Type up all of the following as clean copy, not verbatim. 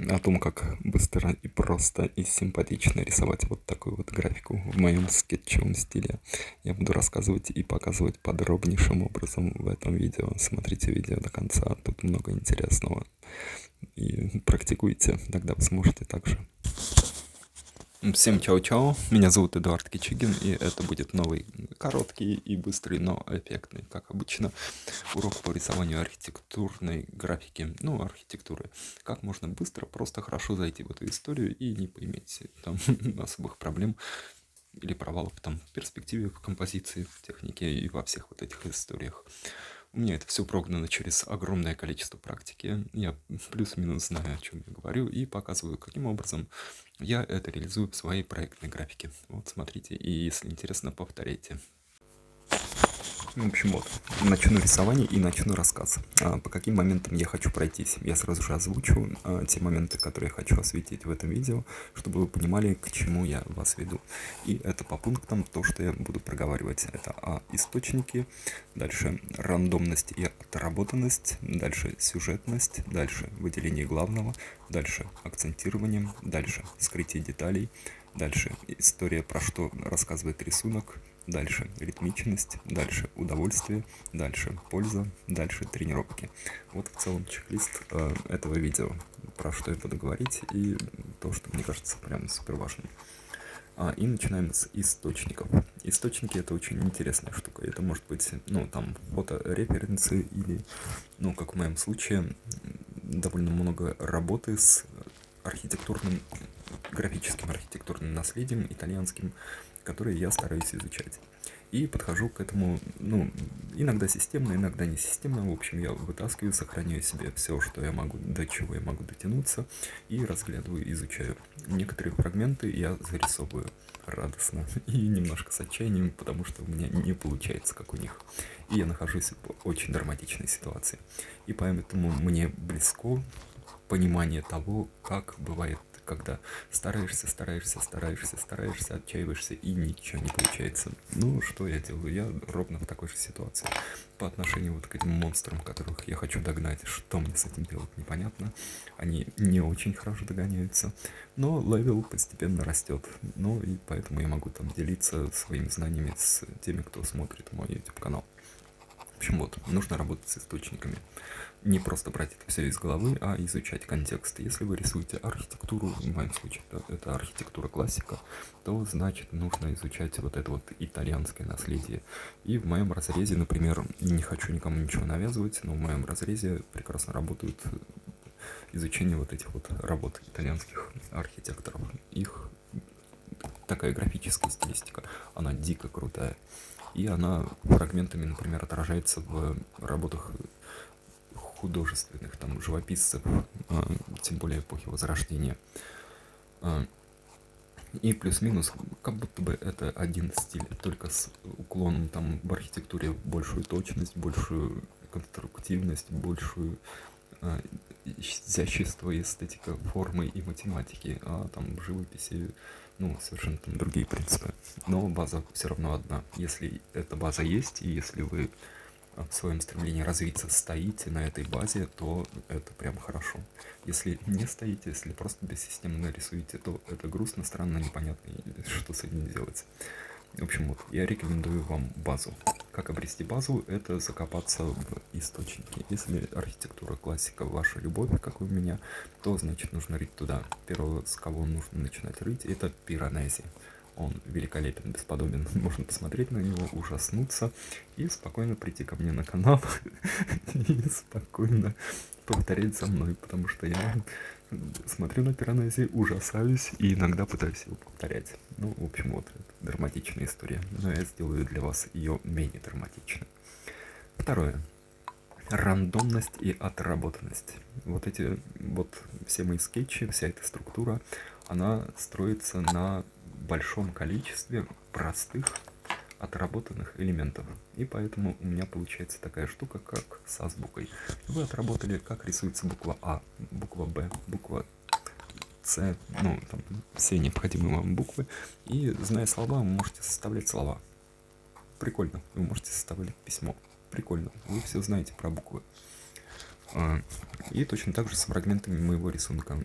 о том, как быстро и просто и симпатично рисовать вот такую вот графику в моем скетчевом стиле. Я буду рассказывать и показывать подробнейшим образом в этом видео. Смотрите видео до конца, тут много интересного. И практикуйте, тогда вы сможете также. Всем чао-чао, меня зовут Эдуард Кичигин, и это будет новый короткий и быстрый, но эффектный, как обычно, урок по рисованию архитектурной графики, архитектуры. Как можно быстро, просто хорошо зайти в эту историю и не поиметь там особых проблем или провалов там в перспективе, в композиции, в технике и во всех вот этих историях. У меня это все прогнано через огромное количество практики. Я плюс-минус знаю, о чем я говорю, и показываю, каким образом я это реализую в своей проектной графике. Вот смотрите, и если интересно, повторяйте. В общем, вот, начну рисование и начну рассказ. По каким моментам я хочу пройтись? Я сразу же озвучу те моменты, которые я хочу осветить в этом видео, чтобы вы понимали, к чему я вас веду. И это по пунктам то, что я буду проговаривать. Это источники, дальше рандомность и отработанность, дальше сюжетность, дальше выделение главного, дальше акцентирование, дальше скрытие деталей, дальше история, про что рассказывает рисунок, дальше ритмичность, дальше удовольствие, дальше польза, дальше тренировки. Вот в целом чек-лист этого видео, про что я буду говорить и то, что мне кажется прям супер важным. И начинаем с источников. Источники — это очень интересная штука. Это может быть, там фотореференсы или, как в моем случае, довольно много работы с графическим архитектурным наследием итальянским, которые я стараюсь изучать. И подхожу к этому, иногда системно, иногда не системно. В общем, я вытаскиваю, сохраняю себе все, что я могу, до чего я могу дотянуться, и разглядываю, изучаю. Некоторые фрагменты я зарисовываю радостно и немножко с отчаянием, потому что у меня не получается, как у них. И я нахожусь в очень драматичной ситуации. И поэтому мне близко понимание того, как бывает, когда стараешься, отчаиваешься и ничего не получается. Что я делаю? Я ровно в такой же ситуации. По отношению вот к этим монстрам, которых я хочу догнать, что мне с этим делать, непонятно. Они не очень хорошо догоняются, но левел постепенно растет. И поэтому я могу там делиться своими знаниями с теми, кто смотрит мой YouTube канал. В общем, вот, нужно работать с источниками. Не просто брать это все из головы, а изучать контекст. Если вы рисуете архитектуру, в моем случае это архитектура классика, то значит нужно изучать вот это вот итальянское наследие. И в моем разрезе, например, не хочу никому ничего навязывать, но в моем разрезе прекрасно работают изучение вот этих вот работ итальянских архитекторов. Их такая графическая стилистика, она дико крутая. И она фрагментами, например, отражается в работах художественных, там, живописцев, тем более эпохи Возрождения. И плюс-минус, как будто бы это один стиль, только с уклоном там в архитектуре большую точность, большую конструктивность, большую изящество и эстетика формы и математики, а там в живописи, совершенно там другие принципы. Но база все равно одна. Если эта база есть, и если вы в своем стремлении развиться стоите на этой базе, то это прям хорошо. Если не стоите, если просто бессистемно рисуете, то это грустно, странно, непонятно, что с этим делать. В общем, вот, я рекомендую вам базу. Как обрести базу? Это закопаться в источники. Если архитектура, классика ваша любовь, как у меня, то, значит, нужно рыть туда. Первого, с кого нужно начинать рыть, это Пиранези. Он великолепен, бесподобен. Можно посмотреть на него, ужаснуться и спокойно прийти ко мне на канал и спокойно повторять за мной, потому что я смотрю на Пиранези, ужасаюсь и иногда пытаюсь его повторять. В общем, вот, это драматичная история, но я сделаю для вас ее менее драматичной. Второе. Рандомность и отработанность. Вот все мои скетчи, вся эта структура, она строится на большом количестве простых отработанных элементов. И поэтому у меня получается такая штука, как с азбукой. Вы отработали, как рисуется буква А, буква Б, буква С, там все необходимые вам буквы. И, зная слова, вы можете составлять слова. Прикольно. Вы можете составлять письмо. Прикольно. Вы все знаете про буквы. И точно так же с фрагментами моего рисунка.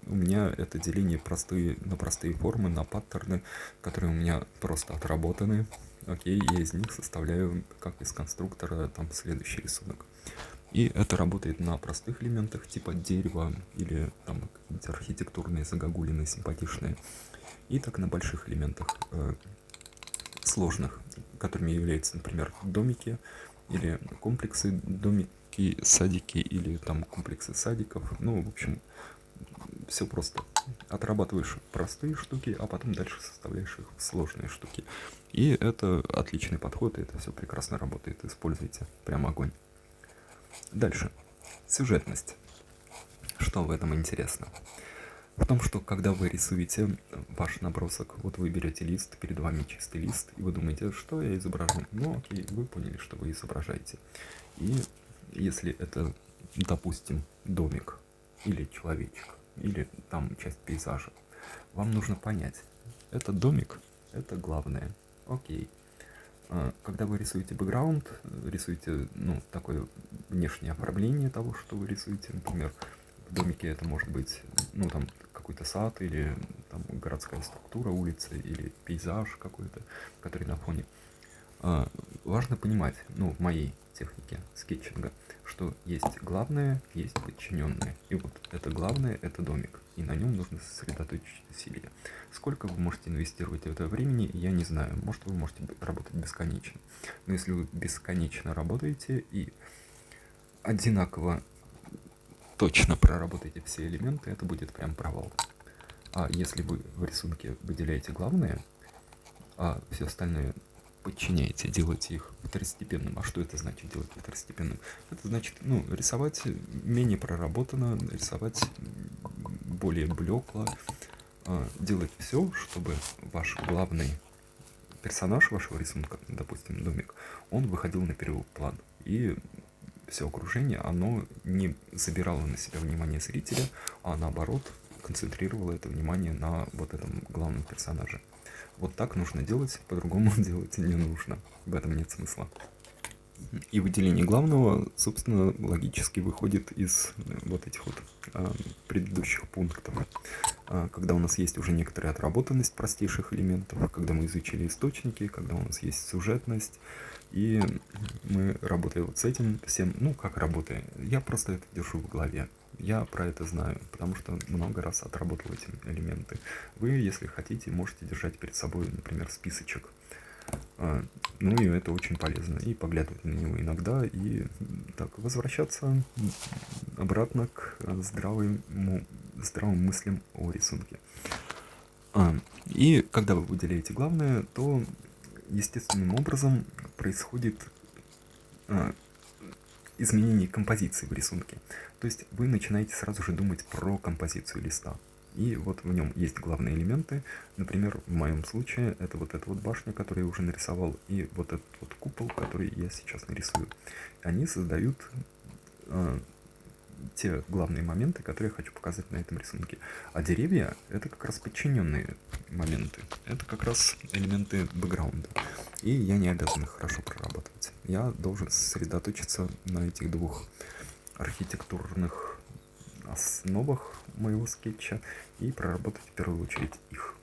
у меня это деление на простые формы, на паттерны, которые у меня просто отработаны. Окей, я из них составляю, как из конструктора, там следующий рисунок. И это работает на простых элементах, типа дерева или там какие-нибудь архитектурные загогулины симпатичные. И так на больших элементах, сложных, которыми являются, например, домики или комплексы, домики, садики или там комплексы садиков. Ну, в общем, все просто. Отрабатываешь простые штуки, а потом дальше составляешь их в сложные штуки. И это отличный подход, и это все прекрасно работает. Используйте. Прям огонь. Дальше. Сюжетность. Что в этом интересно? В том, что когда вы рисуете ваш набросок, вот вы берете лист, перед вами чистый лист, и вы думаете, что я изображу? Ну окей, вы поняли, что вы изображаете. И если это, допустим, домик, или человечек, или там часть пейзажа, вам нужно понять, это домик, это главное. Окей. Когда вы рисуете бэкграунд, рисуете, ну, такое внешнее оформление того, что вы рисуете, например, в домике это может быть, ну, там, какой-то сад, или там городская структура улицы, или пейзаж какой-то, который на фоне. Важно понимать, ну, в моей технике скетчинга, что есть главное, есть подчиненное. И вот это главное, это домик. И на нем нужно сосредоточить усилия. Сколько вы можете инвестировать в это времени, я не знаю. Может, вы можете работать бесконечно. Но если вы бесконечно работаете и одинаково точно проработаете все элементы, это будет прям провал. А если вы в рисунке выделяете главное, а все остальное подчиняете, делаете их второстепенным. А что это значит делать второстепенным? Это значит, ну, рисовать менее проработанно, рисовать более блекло, делать все, чтобы ваш главный персонаж вашего рисунка, допустим, домик, он выходил на первый план. И все окружение, оно не забирало на себя внимание зрителя, а наоборот концентрировало это внимание на вот этом главном персонаже. Вот так нужно делать, по-другому делать не нужно. В этом нет смысла. И выделение главного, собственно, логически выходит из вот этих вот предыдущих пунктов. Когда у нас есть уже некоторая отработанность простейших элементов, когда мы изучили источники, когда у нас есть сюжетность, и мы работаем вот с этим всем, ну как работаем, я просто это держу в голове. Я про это знаю, потому что много раз отработал эти элементы. Вы, если хотите, можете держать перед собой, например, списочек. Ну и это очень полезно. И поглядывать на него иногда, и так возвращаться обратно к здравым мыслям о рисунке. И когда вы выделяете главное, то естественным образом происходит изменение композиции в рисунке. То есть вы начинаете сразу же думать про композицию листа. И вот в нем есть главные элементы. Например, в моем случае это вот эта вот башня, которую я уже нарисовал, и вот этот вот купол, который я сейчас нарисую. Они создают те главные моменты, которые я хочу показать на этом рисунке. А деревья — это как раз подчиненные моменты. Это как раз элементы бэкграунда. И я не обязан их хорошо прорабатывать. Я должен сосредоточиться на этих двух архитектурных основах моего скетча и проработать в первую очередь их.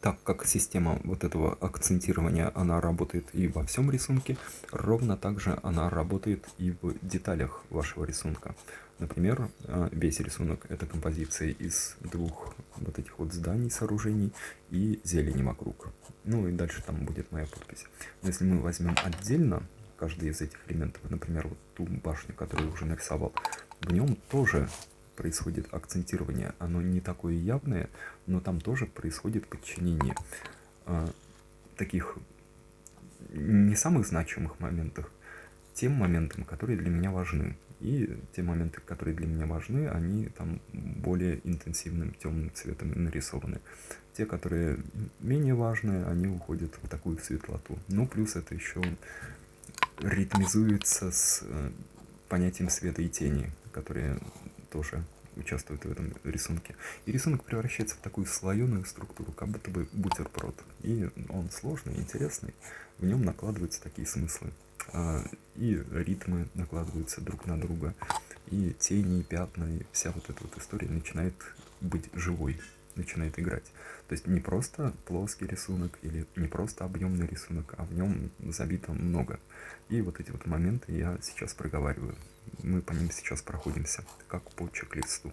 Так как система вот этого акцентирования, она работает и во всем рисунке, ровно так же она работает и в деталях вашего рисунка. Например, весь рисунок — это композиция из двух вот этих вот зданий, сооружений и зелени вокруг. Ну и дальше там будет моя подпись. Но если мы возьмем отдельно каждый из этих элементов, например, вот ту башню, которую я уже нарисовал, в нем тоже происходит акцентирование. Оно не такое явное, но там тоже происходит подчинение таких не самых значимых моментах тем моментам, которые для меня важны. И те моменты, которые для меня важны, они там более интенсивным темным цветом нарисованы. Те, которые менее важны, они уходят в такую светлоту. Ну, плюс это еще ритмизуется с понятием света и тени, которые тоже участвуют в этом рисунке. И рисунок превращается в такую слоеную структуру, как будто бы бутерброд. И он сложный, интересный. В нем накладываются такие смыслы. И ритмы накладываются друг на друга. и тени, и пятна, и вся вот эта вот история начинает быть живой, начинает играть. То есть не просто плоский рисунок или не просто объемный рисунок, а в нем забито много. И вот эти вот моменты я сейчас проговариваю. Мы по ним сейчас проходимся, как по чек-листу.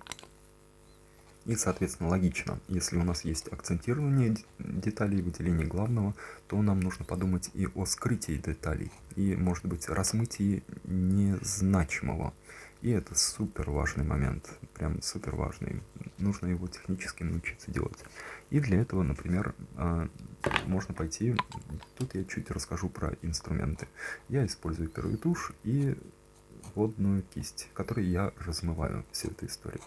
И, соответственно, логично, если у нас есть акцентирование деталей, выделение главного, то нам нужно подумать и о скрытии деталей, и, может быть, размытии незначимого. И это супер важный момент, прям супер важный. Нужно его технически научиться делать. И для этого, например, можно пойти, тут я чуть расскажу про инструменты. Я использую первую тушь и водную кисть, которой я размываю всю эту историю.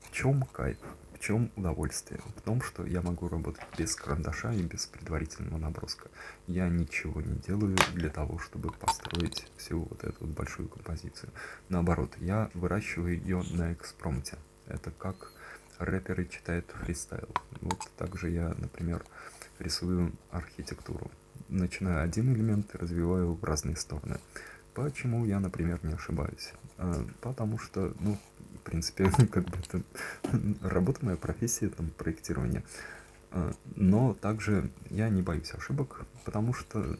В чем кайф? В чем удовольствие? В том, что я могу работать без карандаша и без предварительного наброска. Я ничего не делаю для того, чтобы построить всю вот эту вот большую композицию. Наоборот, я выращиваю ее на экспромте. Это как рэперы читают фристайл. Вот также я, например, рисую архитектуру. Начинаю один элемент и развиваю в разные стороны. Почему я, например, не ошибаюсь? Потому что, в принципе, как бы это работа моя, профессия, там, проектирование. Но также я не боюсь ошибок, потому что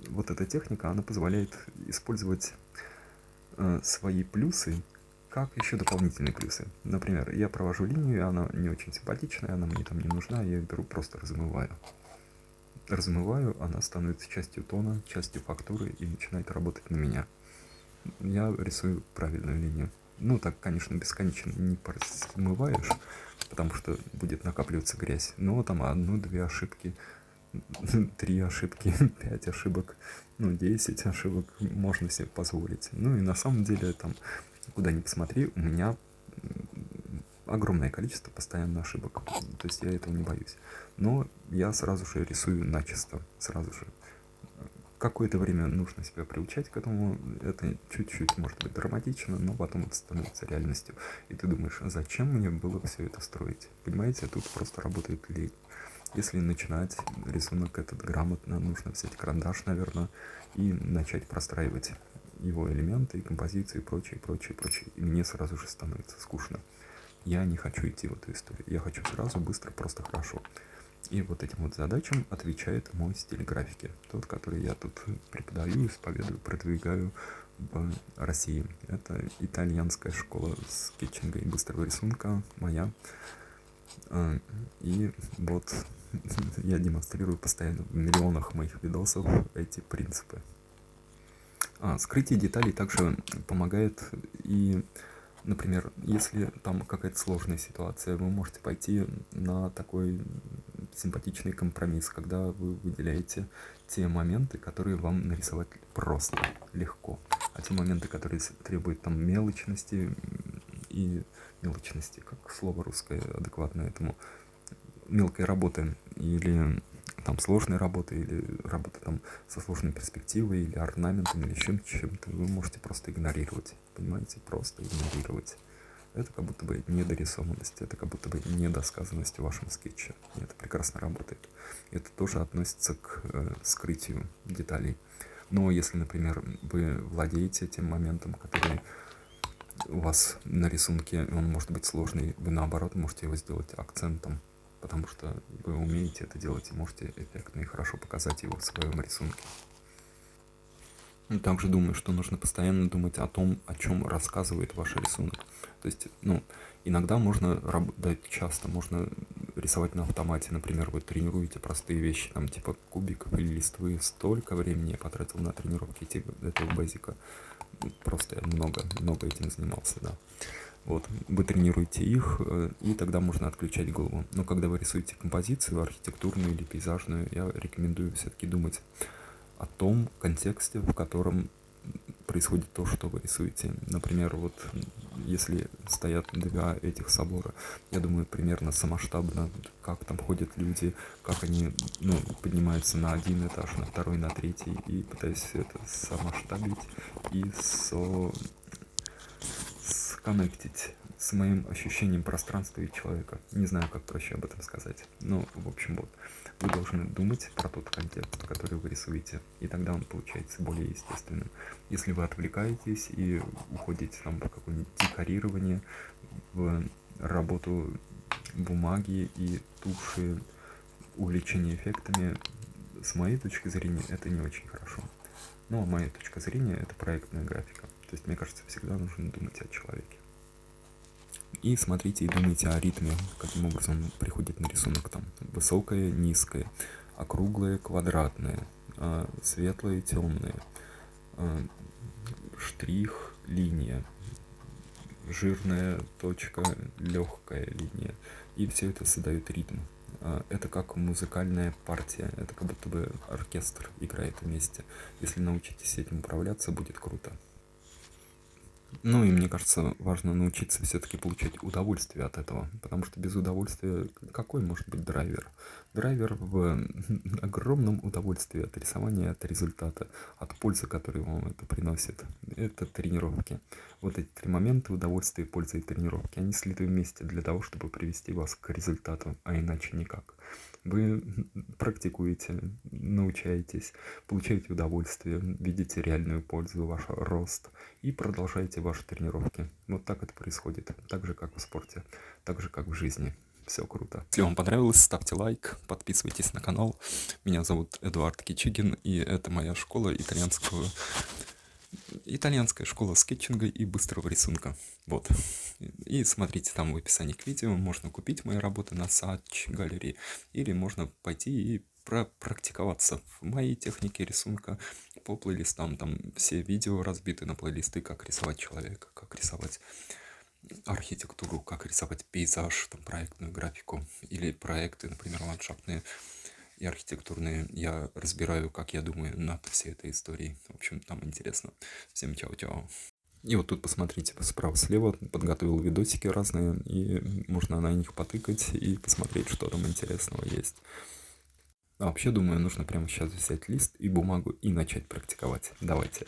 вот эта техника, она позволяет использовать свои плюсы как еще дополнительные плюсы. Например, я провожу линию, она не очень симпатичная, она мне там не нужна, я ее беру, просто размываю, она становится частью тона, частью фактуры и начинает работать на меня. Я рисую правильную линию. Так, конечно, бесконечно не размываешь, потому что будет накапливаться грязь. Но там 1-2 ошибки, 3 ошибки, 5 ошибок, 10 ошибок можно себе позволить. И на самом деле, там, куда ни посмотри, у меня огромное количество постоянно ошибок. То есть я этого не боюсь. Но я сразу же рисую начисто, сразу же. Какое-то время нужно себя приучать к этому. Это чуть-чуть может быть драматично, но потом это становится реальностью. И ты думаешь, зачем мне было все это строить? Понимаете, тут просто работает лень. Если начинать рисунок этот грамотно, нужно взять карандаш, наверное, и начать простраивать его элементы, композиции и прочее. И мне сразу же становится скучно. Я не хочу идти в эту историю. Я хочу сразу, быстро, просто хорошо. И вот этим вот задачам отвечает мой стиль графики. Тот, который я тут преподаю, исповедую, продвигаю в России. Это итальянская школа скетчинга и быстрого рисунка, моя. И вот я демонстрирую постоянно в миллионах моих видосов эти принципы. Скрытие деталей также помогает и, например, если там какая-то сложная ситуация, вы можете пойти на такой симпатичный компромисс, когда вы выделяете те моменты, которые вам нарисовать просто, легко, а те моменты, которые требуют там мелочности, как слово русское адекватно этому, мелкой работы или там сложной работы, или работы там со сложной перспективой, или орнаментом, или чем-то, вы можете просто игнорировать, понимаете, просто игнорировать. Это как будто бы недорисованность, это как будто бы недосказанность в вашем скетче. И это прекрасно работает. Это тоже относится к скрытию деталей. Но если, например, вы владеете тем моментом, который у вас на рисунке, он может быть сложный, вы наоборот можете его сделать акцентом, потому что вы умеете это делать и можете эффектно и хорошо показать его в своем рисунке. Также думаю, что нужно постоянно думать о том, о чем рассказывает ваш рисунок. То есть, иногда можно работать часто, можно рисовать на автомате. Например, вы тренируете простые вещи, там, типа кубиков или листвы. Столько времени я потратил на тренировки этого базика. Просто я много этим занимался, да. Вот, вы тренируете их, и тогда можно отключать голову. Но когда вы рисуете композицию, архитектурную или пейзажную, я рекомендую все-таки думать о том контексте, в котором происходит то, что вы рисуете. Например, вот если стоят 2 этих собора, я думаю, примерно самоштабно, как там ходят люди, как они поднимаются на 1 этаж, на 2, на 3, и пытаюсь все это самоштабить и сконнектить с моим ощущением пространства и человека. Не знаю, как проще об этом сказать. Но, в общем, вот. Вы должны думать про тот контекст, который вы рисуете, и тогда он получается более естественным. Если вы отвлекаетесь и уходите там в какое-нибудь декорирование, в работу бумаги и туши, увлечение эффектами, с моей точки зрения, это не очень хорошо. Но моя точка зрения — это проектная графика. То есть, мне кажется, всегда нужно думать о человеке. И смотрите и думайте о ритме, каким образом приходит на рисунок там высокое, низкое, округлое, квадратное, светлое, темное, штрих, линия, жирная точка, легкая линия. И все это создает ритм. Это как музыкальная партия, это как будто бы оркестр играет вместе. Если научитесь этим управляться, будет круто. Ну и мне кажется, важно научиться все-таки получать удовольствие от этого, потому что без удовольствия какой может быть драйвер? Драйвер в огромном удовольствии от рисования, от результата, от пользы, которую вам это приносит. Это тренировки. Вот эти 3 момента — удовольствие, польза и тренировки, они слиты вместе для того, чтобы привести вас к результату, а иначе никак. Вы практикуете, научаетесь, получаете удовольствие, видите реальную пользу, ваш рост и продолжаете ваши тренировки. Вот так это происходит. Так же, как в спорте, так же, как в жизни. Все круто. Если вам понравилось, ставьте лайк, подписывайтесь на канал. Меня зовут Эдуард Кичигин, и это моя школа итальянская школа скетчинга и быстрого рисунка. Вот. И смотрите, там в описании к видео можно купить мои работы на Сач галереи, или можно пойти и практиковаться в моей технике рисунка по плейлистам. Там все видео разбиты на плейлисты, как рисовать человека, как рисовать архитектуру, как рисовать пейзаж, там, проектную графику или проекты, например, ландшафтные и архитектурные. Я разбираю, как я думаю, над всей этой историей. В общем, там интересно. Всем чао-чао. И вот тут посмотрите справа-слева, подготовил видосики разные, и можно на них потыкать и посмотреть, что там интересного есть. А вообще, думаю, нужно прямо сейчас взять лист и бумагу и начать практиковать. Давайте.